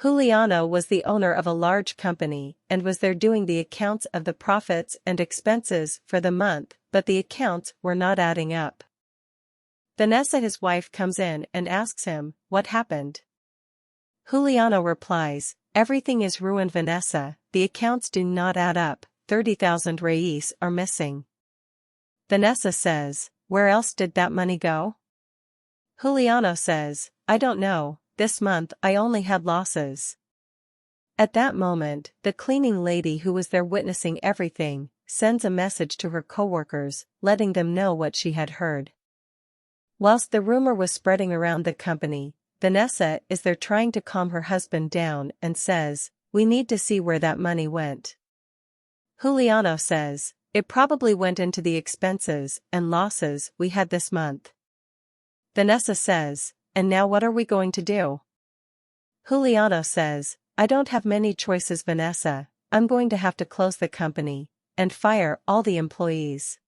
Juliano was the owner of a large company and was there doing the accounts of the profits and expenses for the month, but the accounts were not adding up. Vanessa, his wife, comes in and asks him, "What happened?" Juliano replies, "Everything is ruined, Vanessa, the accounts do not add up, 30,000 reis are missing." Vanessa says, "Where else did that money go?" Juliano says, "I don't know, this month I only had losses." At that moment, the cleaning lady who was there witnessing everything, sends a message to her coworkers, letting them know what she had heard. Whilst the rumor was spreading around the company, Vanessa is there trying to calm her husband down and says, "We need to see where that money went." Juliano says, "It probably went into the expenses and losses we had this month." Vanessa says, "And now what are we going to do?" Juliano says, "I don't have many choices, Vanessa, I'm going to have to close the company and fire all the employees."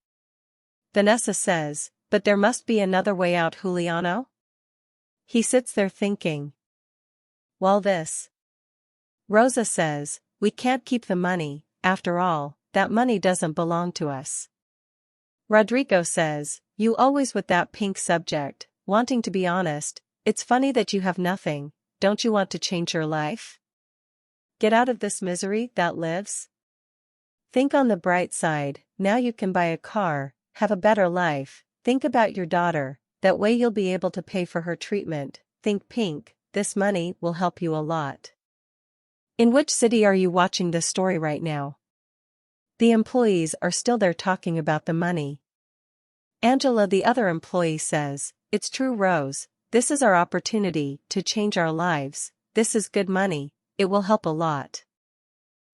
Vanessa says, "But there must be another way out, Juliano?" He sits there thinking. While this, Rosa says, "We can't keep the money, after all, that money doesn't belong to us." Rodrigo says, "You always with that pink subject, wanting to be honest, it's funny that you have nothing, don't you want to change your life? Get out of this misery that lives? Think on the bright side, now you can buy a car, have a better life, think about your daughter, that way you'll be able to pay for her treatment, think pink, this money will help you a lot." In which city are you watching this story right now? The employees are still there talking about the money. Angela, the other employee, says, "It's true, Rose, this is our opportunity to change our lives, this is good money, it will help a lot."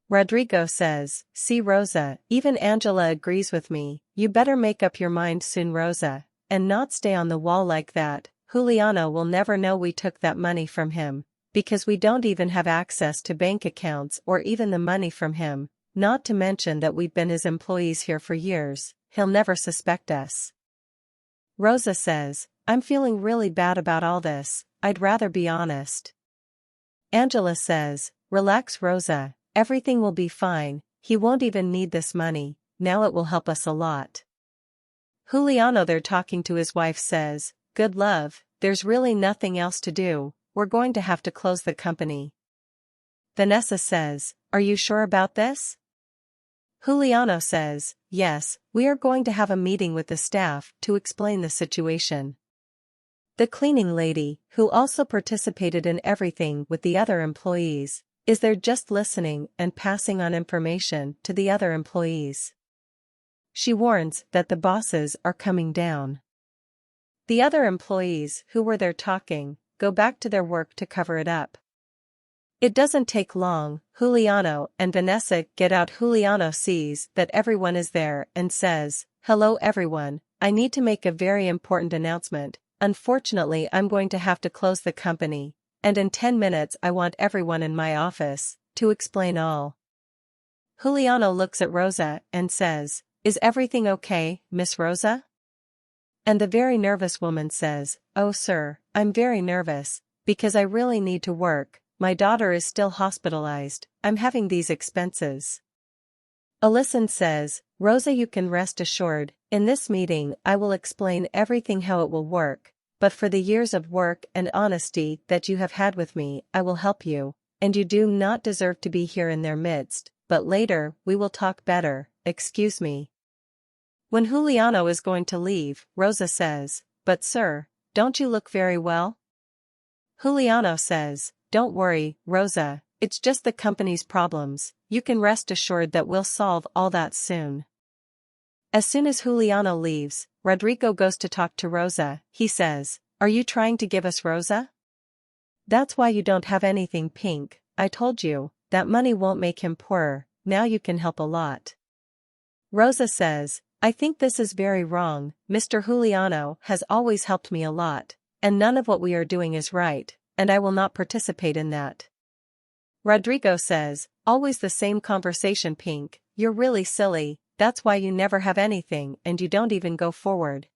Rodrigo says, "See, Rosa, even Angela agrees with me, you better make up your mind soon, Rosa, and not stay on the wall like that. Juliano will never know we took that money from him, because we don't even have access to bank accounts or even the money from him, not to mention that we've been his employees here for years, he'll never suspect us." Rosa says, "I'm feeling really bad about all this, I'd rather be honest." Angela says, "Relax, Rosa, everything will be fine, he won't even need this money, now it will help us a lot." Juliano, there talking to his wife, says, "Good love, there's really nothing else to do, we're going to have to close the company." Vanessa says, "Are you sure about this?" Juliano says, "Yes, we are going to have a meeting with the staff to explain the situation." The cleaning lady, who also participated in everything with the other employees, is there just listening and passing on information to the other employees. She warns that the bosses are coming down. The other employees who were there talking, go back to their work to cover it up. It doesn't take long, Juliano and Vanessa get out. Juliano sees that everyone is there and says, "Hello everyone, I need to make a very important announcement, unfortunately I'm going to have to close the company, and in 10 minutes I want everyone in my office, to explain all." Juliano looks at Rosa and says, "Is everything okay, Miss Rosa?" And the very nervous woman says, "Oh sir, I'm very nervous, because I really need to work, my daughter is still hospitalized, I'm having these expenses." Alyson says, "Rosa, you can rest assured, in this meeting I will explain everything how it will work, but for the years of work and honesty that you have had with me I will help you, and you do not deserve to be here in their midst, but later we will talk better, excuse me." When Juliano is going to leave, Rosa says, "But sir, don't you look very well?" Juliano says, "Don't worry, Rosa, it's just the company's problems, you can rest assured that we'll solve all that soon." As soon as Juliano leaves, Rodrigo goes to talk to Rosa. He says, "Are you trying to give us Rosa? That's why you don't have anything pink, I told you, that money won't make him poorer, now you can help a lot." Rosa says, "I think this is very wrong, Mr. Juliano has always helped me a lot, and none of what we are doing is right, and I will not participate in that." Rodrigo says, "Always the same conversation, Pink, you're really silly, that's why you never have anything and you don't even go forward."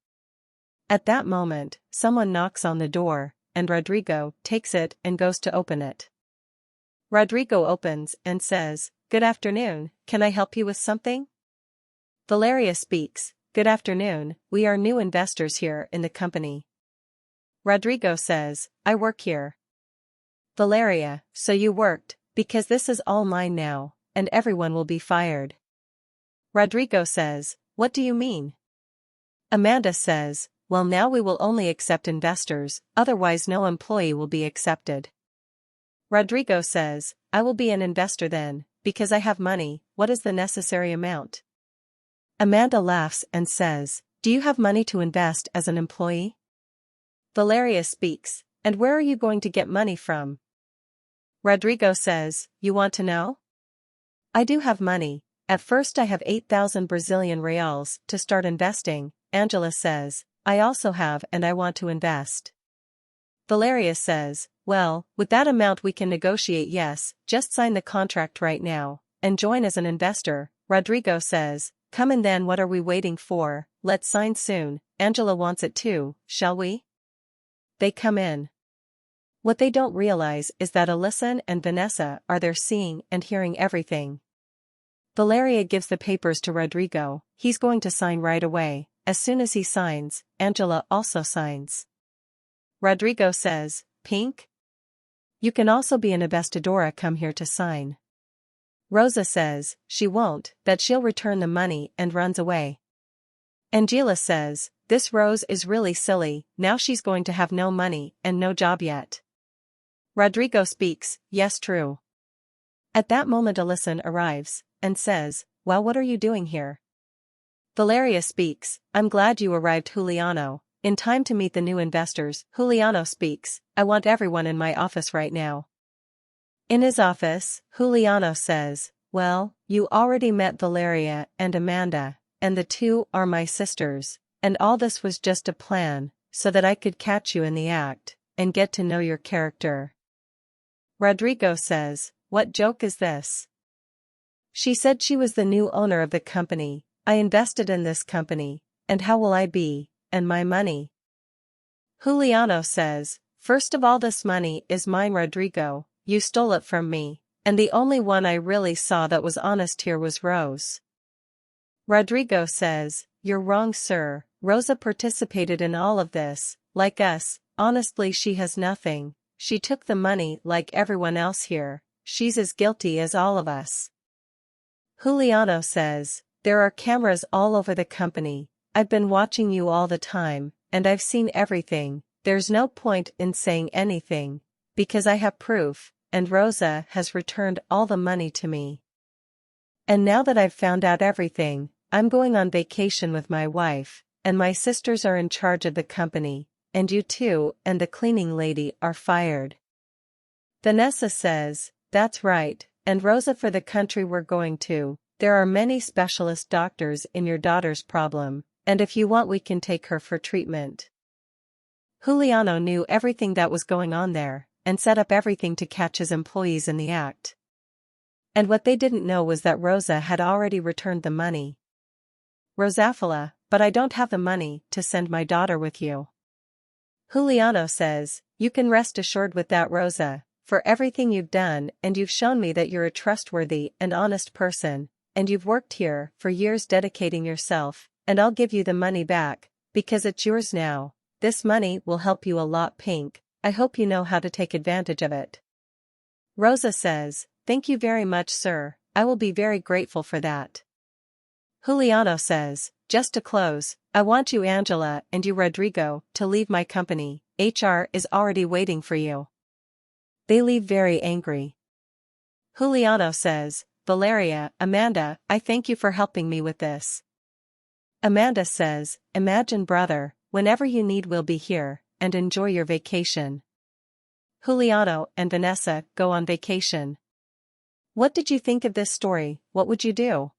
At that moment, someone knocks on the door, and Rodrigo takes it and goes to open it. Rodrigo opens and says, "Good afternoon, can I help you with something?" Valeria speaks, "Good afternoon, we are new investors here in the company." Rodrigo says, "I work here." Valeria, "So you worked, because this is all mine now, and everyone will be fired." Rodrigo says, "What do you mean?" Amanda says, "Well, now we will only accept investors, otherwise no employee will be accepted." Rodrigo says, "I will be an investor then, because I have money. What is the necessary amount?" Amanda laughs and says, "Do you have money to invest as an employee?" Valeria speaks, "And where are you going to get money from?" Rodrigo says, "You want to know?" "I do have money. At first I have 8,000 Brazilian reals to start investing." Angela says, "I also have and I want to invest." Valeria says, "Well, with that amount we can negotiate. Yes, just sign the contract right now, and join as an investor." Rodrigo says, "Come in then, what are we waiting for? Let's sign soon." Angela wants it too, "Shall we?" They come in. What they don't realize is that Alyssa and Vanessa are there seeing and hearing everything. Valeria gives the papers to Rodrigo, he's going to sign right away. As soon as he signs, Angela also signs. Rodrigo says, "Pink? You can also be an investidora, come here to sign." Rosa says, she won't, that she'll return the money, and runs away. Angela says, "This Rose is really silly, now she's going to have no money and no job yet." Rodrigo speaks, "Yes, true." At that moment Alyssa arrives, and says, "Well, what are you doing here?" Valeria speaks, "I'm glad you arrived, Juliano, in time to meet the new investors." Juliano speaks, "I want everyone in my office right now." In his office, Juliano says, "Well, you already met Valeria and Amanda, and the two are my sisters, and all this was just a plan, so that I could catch you in the act, and get to know your character." Rodrigo says, "What joke is this? She said she was the new owner of the company. I invested in this company, and how will I be, and my money?" Juliano says, "First of all, this money is mine, Rodrigo, you stole it from me, and the only one I really saw that was honest here was Rose." Rodrigo says, "You're wrong, sir, Rosa participated in all of this, like us. Honestly, she has nothing, she took the money like everyone else here, she's as guilty as all of us." Juliano says, "There are cameras all over the company, I've been watching you all the time, and I've seen everything. There's no point in saying anything, because I have proof, and Rosa has returned all the money to me. And now that I've found out everything, I'm going on vacation with my wife, and my sisters are in charge of the company, and you two and the cleaning lady are fired." Vanessa says, "That's right, and Rosa, for the country we're going to, there are many specialist doctors in your daughter's problem, and if you want we can take her for treatment." Juliano knew everything that was going on there, and set up everything to catch his employees in the act. And what they didn't know was that Rosa had already returned the money. "Rosafala, but I don't have the money to send my daughter with you." Juliano says, "You can rest assured with that, Rosa, for everything you've done, and you've shown me that you're a trustworthy and honest person, and you've worked here for years dedicating yourself, and I'll give you the money back, because it's yours now. This money will help you a lot, Pink, I hope you know how to take advantage of it." Rosa says, "Thank you very much, sir, I will be very grateful for that." Juliano says, "Just to close, I want you, Angela, and you, Rodrigo, to leave my company, HR is already waiting for you." They leave very angry. Juliano says, "Valeria, Amanda, I thank you for helping me with this." Amanda says, "Imagine, brother, whenever you need we'll be here, and enjoy your vacation." Juliano and Vanessa go on vacation. What did you think of this story? What would you do?